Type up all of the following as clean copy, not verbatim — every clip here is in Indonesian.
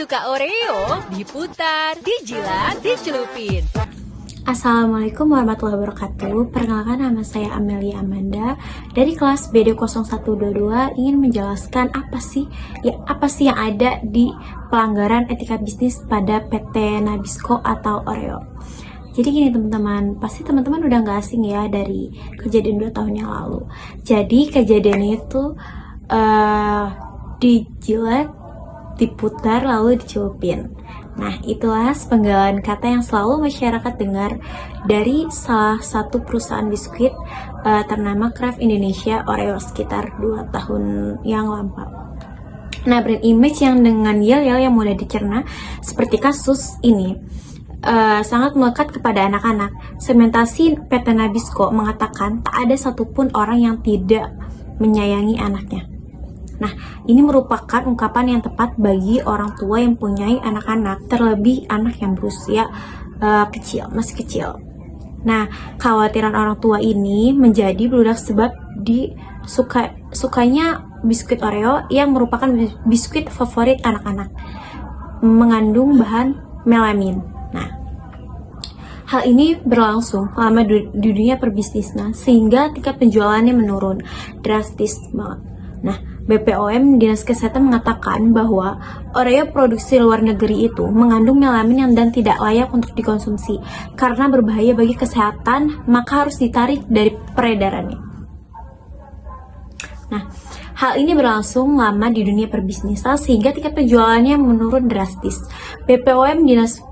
Suka Oreo? Diputar, dijilat, dicelupin. Assalamualaikum warahmatullahi wabarakatuh. Perkenalkan, nama saya Amelia Amanda dari kelas BD0122, ingin menjelaskan apa sih yang ada di pelanggaran etika bisnis pada PT Nabisco atau Oreo. Jadi gini teman-teman, pasti teman-teman udah gak asing ya dari kejadian 2 tahun yang lalu. Jadi kejadian itu dijilat, diputar, lalu dicelupin. Nah, itulah sepenggalan kata yang selalu masyarakat dengar dari salah satu perusahaan biskuit ternama Kraft Indonesia, Oreo, sekitar 2 tahun yang lampau. Nah, brand image yang dengan yel-yel yang mudah dicerna seperti kasus ini sangat melekat kepada anak-anak. Segmentasi PT Nabisco mengatakan tak ada satupun orang yang tidak menyayangi anaknya. Nah, ini merupakan ungkapan yang tepat bagi orang tua yang mempunyai anak-anak, terlebih anak yang berusia masih kecil. Nah, kekhawatiran orang tua ini menjadi berudak sebab sukanya biskuit Oreo yang merupakan biskuit favorit anak-anak, mengandung bahan melamin. Nah, hal ini berlangsung lama di dunia perbisnisan sehingga tingkat penjualannya menurun drastis banget. Nah, BPOM Dinas Kesehatan mengatakan bahwa Oreo produksi luar negeri itu mengandung melamin dan tidak layak untuk dikonsumsi karena berbahaya bagi kesehatan, maka harus ditarik dari peredarannya. Nah, hal ini berlangsung lama di dunia perbisnisan sehingga tingkat penjualannya menurun drastis. BPOM Dinas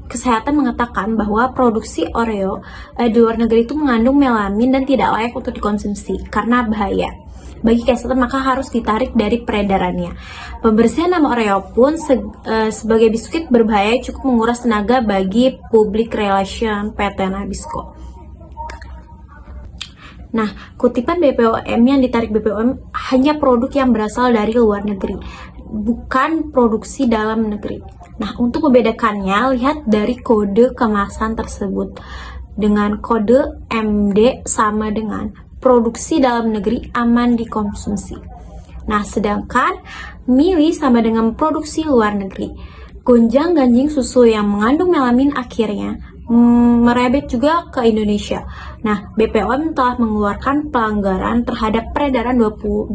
Kesehatan mengatakan bahwa produksi Oreo di luar negeri itu mengandung melamin dan tidak layak untuk dikonsumsi karena bahaya bagi kesehatan, maka harus ditarik dari peredarannya. Pembersihan nama Oreo pun sebagai biskuit berbahaya cukup menguras tenaga bagi public relation PT Nabisco. Nah, kutipan BPOM yang ditarik BPOM hanya produk yang berasal dari luar negeri, bukan produksi dalam negeri. Nah, untuk membedakannya, lihat dari kode kemasan tersebut. Dengan kode MD sama dengan produksi dalam negeri, aman dikonsumsi. Nah, sedangkan mili sama dengan produksi luar negeri. Gonjang-ganjing susu yang mengandung melamin akhirnya merebet juga ke Indonesia. Nah, BPOM telah mengeluarkan pelanggaran terhadap peredaran 28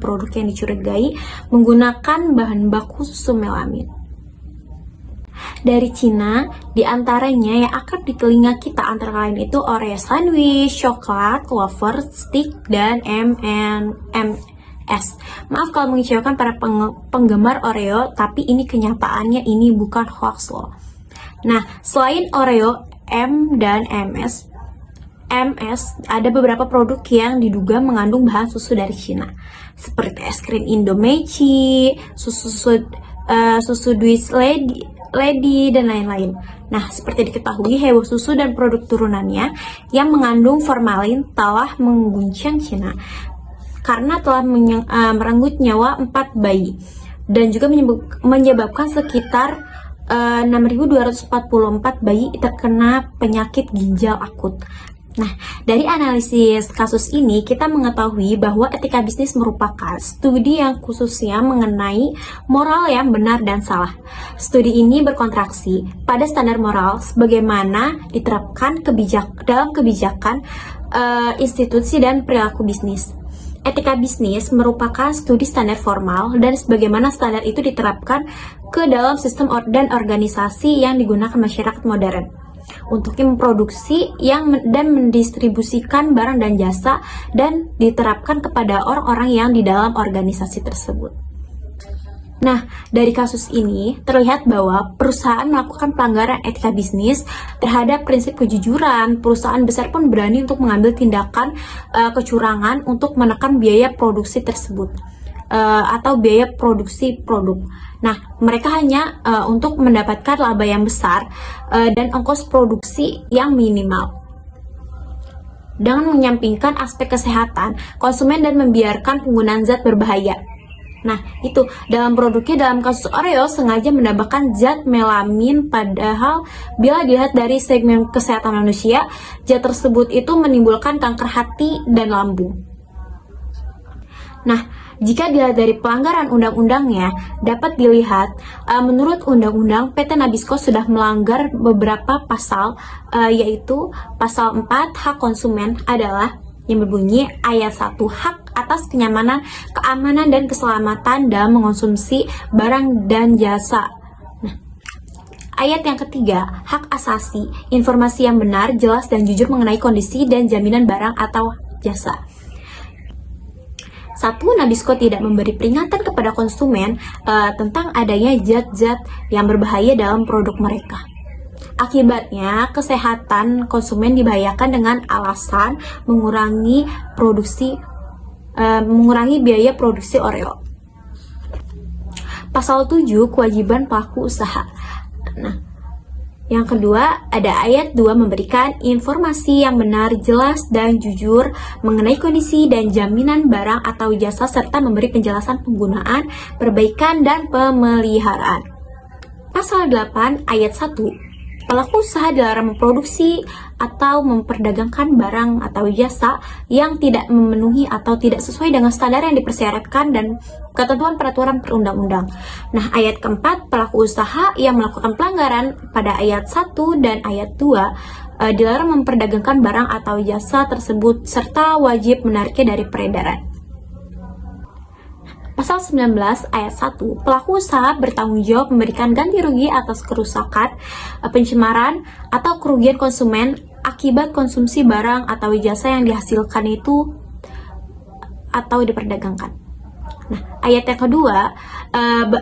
produk yang dicurigai menggunakan bahan baku susu melamin dari Cina. Diantaranya yang akrab di telinga kita antara lain itu Oreo sandwich, coklat, wafer, stick, dan M&M's. Maaf kalau mengecewakan para penggemar Oreo, tapi ini kenyataannya, ini bukan hoax loh. Nah, selain Oreo, M dan MS ada beberapa produk yang diduga mengandung bahan susu dari Cina, seperti es krim Indomeci, susu Dutch Lady, dan lain-lain. Nah, seperti diketahui, heboh susu dan produk turunannya yang mengandung formalin telah mengguncang Cina karena telah merenggut nyawa 4 bayi dan juga menyebabkan sekitar 6.244 bayi terkena penyakit ginjal akut. Nah, dari analisis kasus ini, kita mengetahui bahwa etika bisnis merupakan studi yang khususnya mengenai moral yang benar dan salah. Studi ini berkontraksi pada standar moral sebagaimana diterapkan dalam kebijakan institusi dan perilaku bisnis. Etika bisnis merupakan studi standar formal dan sebagaimana standar itu diterapkan ke dalam sistem dan organisasi yang digunakan masyarakat modern untuk memproduksi dan mendistribusikan barang dan jasa dan diterapkan kepada orang-orang yang di dalam organisasi tersebut. Nah, dari kasus ini terlihat bahwa perusahaan melakukan pelanggaran etika bisnis terhadap prinsip kejujuran. Perusahaan besar pun berani untuk mengambil tindakan kecurangan untuk menekan biaya produksi tersebut atau biaya produksi produk. Nah, mereka hanya untuk mendapatkan laba yang besar dan ongkos produksi yang minimal, dengan menyampingkan aspek kesehatan konsumen dan membiarkan penggunaan zat berbahaya. Nah, itu dalam produknya, dalam kasus Oreo sengaja menambahkan zat melamin, padahal bila dilihat dari segmen kesehatan manusia, zat tersebut itu menimbulkan kanker hati dan lambung. Nah, Jika dilihat dari pelanggaran undang-undangnya, dapat dilihat menurut undang-undang PT Nabisco sudah melanggar beberapa pasal, yaitu pasal 4 hak konsumen adalah yang berbunyi ayat 1 hak atas kenyamanan, keamanan, dan keselamatan dalam mengonsumsi barang dan jasa. Ayat yang ketiga, hak asasi, informasi yang benar, jelas, dan jujur mengenai kondisi dan jaminan barang atau jasa. 1. Nabisco tidak memberi peringatan kepada konsumen tentang adanya zat-zat yang berbahaya dalam produk mereka. Akibatnya, kesehatan konsumen dibahayakan dengan alasan mengurangi biaya produksi Oreo. Pasal 7, kewajiban pelaku usaha. Nah, yang kedua, ada ayat 2 memberikan informasi yang benar, jelas, dan jujur mengenai kondisi dan jaminan barang atau jasa serta memberi penjelasan penggunaan, perbaikan, dan pemeliharaan. Pasal 8 ayat 1. Pelaku usaha dilarang memproduksi atau memperdagangkan barang atau jasa yang tidak memenuhi atau tidak sesuai dengan standar yang dipersyaratkan dan ketentuan peraturan perundang-undang. Nah, ayat keempat, pelaku usaha yang melakukan pelanggaran pada ayat 1 dan ayat 2 dilarang memperdagangkan barang atau jasa tersebut serta wajib menariknya dari peredaran. Pasal 19 ayat 1, pelaku usaha bertanggung jawab memberikan ganti rugi atas kerusakan, pencemaran, atau kerugian konsumen akibat konsumsi barang atau jasa yang dihasilkan itu atau diperdagangkan. Nah, ayat yang kedua,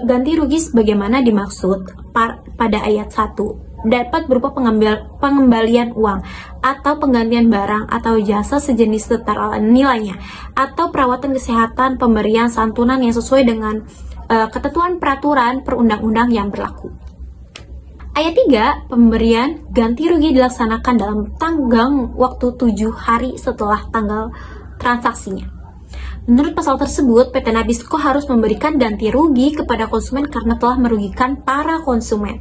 ganti rugi sebagaimana dimaksud pada ayat 1 dapat berupa pengembalian uang atau penggantian barang atau jasa sejenis setara nilainya atau perawatan kesehatan, pemberian santunan yang sesuai dengan ketentuan peraturan perundang-undang yang berlaku. Ayat 3, pemberian ganti rugi dilaksanakan dalam tenggang waktu 7 hari setelah tanggal transaksinya. Menurut pasal tersebut, PT Nabisco harus memberikan ganti rugi kepada konsumen karena telah merugikan para konsumen.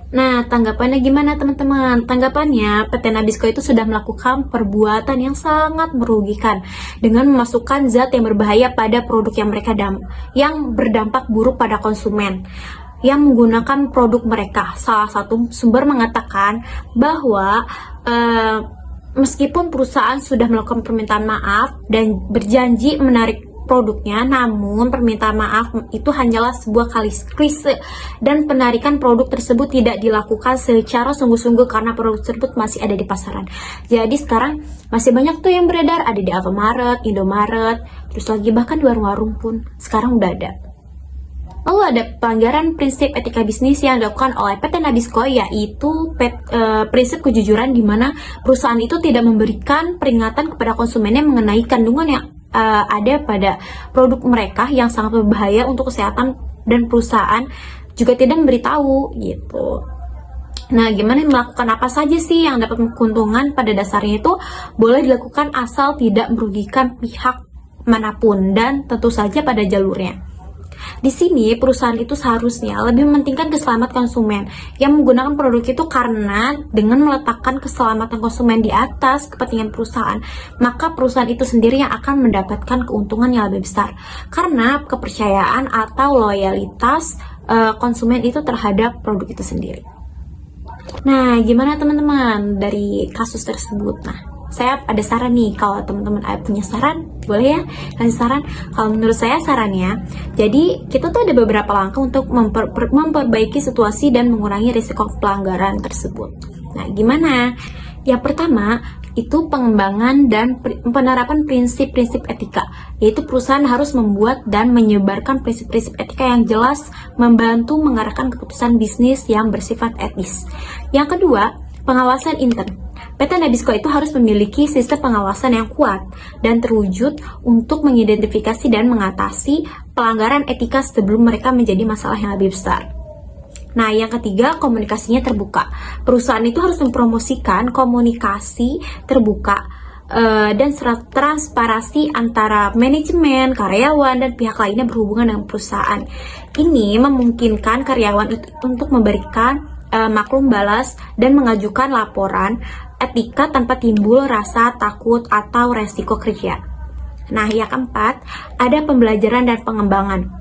Nah, tanggapannya gimana teman-teman? Tanggapannya, PT Nabisco itu sudah melakukan perbuatan yang sangat merugikan dengan memasukkan zat yang berbahaya pada produk yang berdampak buruk pada konsumen yang menggunakan produk mereka. Salah satu sumber mengatakan bahwa meskipun perusahaan sudah melakukan permintaan maaf dan berjanji menarik produknya, namun permintaan maaf itu hanyalah sebuah klise dan penarikan produk tersebut tidak dilakukan secara sungguh-sungguh karena produk tersebut masih ada di pasaran. Jadi sekarang masih banyak tuh yang beredar, ada di Alfamart, Indomaret, terus lagi bahkan di warung-warung pun sekarang udah ada. Lalu ada pelanggaran prinsip etika bisnis yang dilakukan oleh PT Nabisco, yaitu prinsip kejujuran di mana perusahaan itu tidak memberikan peringatan kepada konsumennya mengenai kandungan yang ada pada produk mereka yang sangat berbahaya untuk kesehatan, dan perusahaan juga tidak memberitahu gitu. Nah, gimana melakukan apa saja sih yang dapat keuntungan? Pada dasarnya itu boleh dilakukan asal tidak merugikan pihak manapun dan tentu saja pada jalurnya. Di sini perusahaan itu seharusnya lebih mementingkan keselamatan konsumen yang menggunakan produk itu, karena dengan meletakkan keselamatan konsumen di atas kepentingan perusahaan, maka perusahaan itu sendiri yang akan mendapatkan keuntungan yang lebih besar karena kepercayaan atau loyalitas konsumen itu terhadap produk itu sendiri. Nah, gimana teman-teman dari kasus tersebut? Nah, saya ada saran nih, kalau teman-teman punya saran, boleh ya kasih saran. Kalau menurut saya sarannya, jadi kita tuh ada beberapa langkah untuk memperbaiki situasi dan mengurangi risiko pelanggaran tersebut. Nah, gimana? Yang pertama, itu pengembangan dan penerapan prinsip-prinsip etika, yaitu perusahaan harus membuat dan menyebarkan prinsip-prinsip etika yang jelas, membantu mengarahkan keputusan bisnis yang bersifat etis. Yang kedua, pengawasan intern. PT Nabisco itu harus memiliki sistem pengawasan yang kuat dan terwujud untuk mengidentifikasi dan mengatasi pelanggaran etika sebelum mereka menjadi masalah yang lebih besar. Nah, yang ketiga, komunikasinya terbuka. Perusahaan itu harus mempromosikan komunikasi terbuka dan transparansi antara manajemen, karyawan, dan pihak lainnya berhubungan dengan perusahaan. Ini memungkinkan karyawan itu untuk memberikan maklum balas dan mengajukan laporan etika tanpa timbul rasa takut atau resiko kerja. Nah, yang keempat, ada pembelajaran dan pengembangan.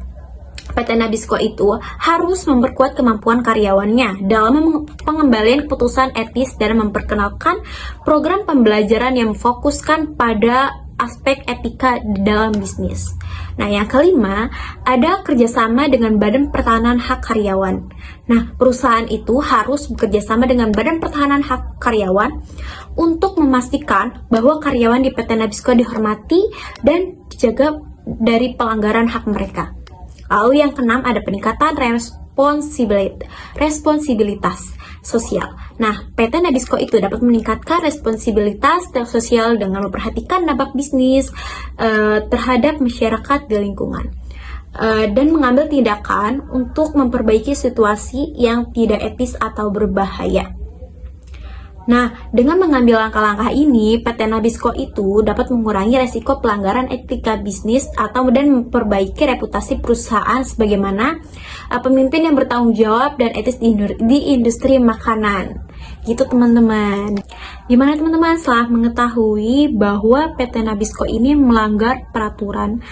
PT Nabisco itu harus memperkuat kemampuan karyawannya dalam pengembalian keputusan etis dan memperkenalkan program pembelajaran yang memfokuskan pada aspek etika di dalam bisnis. Nah, yang kelima, ada kerjasama dengan Badan Pertahanan Hak Karyawan. Nah, perusahaan itu harus bekerjasama dengan Badan Pertahanan Hak Karyawan untuk memastikan bahwa karyawan di PT Nabisco dihormati dan dijaga dari pelanggaran hak mereka. Lalu yang keenam, ada peningkatan responsibilitas sosial. Nah, PT Nabisco itu dapat meningkatkan responsibilitas sosial dengan memperhatikan dampak bisnis terhadap masyarakat di lingkungan dan mengambil tindakan untuk memperbaiki situasi yang tidak etis atau berbahaya. Nah, dengan mengambil langkah-langkah ini, PT Nabisco itu dapat mengurangi resiko pelanggaran etika bisnis atau dan memperbaiki reputasi perusahaan sebagaimana pemimpin yang bertanggung jawab dan etis di industri makanan. Gitu teman-teman. Gimana teman-teman setelah mengetahui bahwa PT Nabisco ini melanggar peraturan,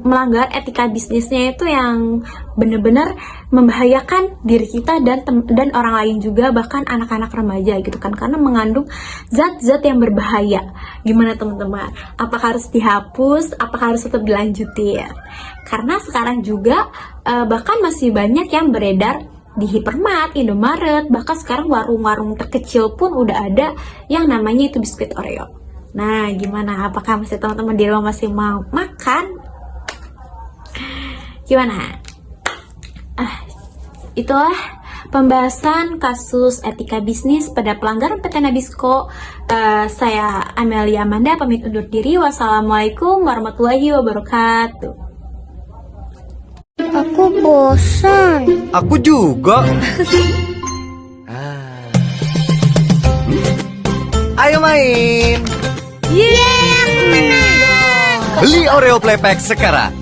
melanggar etika bisnisnya itu yang benar-benar membahayakan diri kita dan orang lain juga, bahkan anak-anak remaja gitu kan, karena mengandung zat-zat yang berbahaya. Gimana teman-teman? Apakah harus dihapus? Apakah harus tetap dilanjutin? Karena sekarang juga bahkan masih banyak yang beredar di Hypermart, Indomaret, bahkan sekarang warung-warung terkecil pun udah ada yang namanya itu biskuit Oreo. Nah, gimana? Apakah masih teman-teman di rumah masih mau makan? Gimana? Itulah pembahasan kasus etika bisnis pada pelanggaran PT Nabisco. Saya Amelia Amanda pamit undur diri. Wassalamualaikum warahmatullahi wabarakatuh. Aku bosan. Aku juga. Ayo main. Yeay, aku menang. Beli Oreo Playpack sekarang.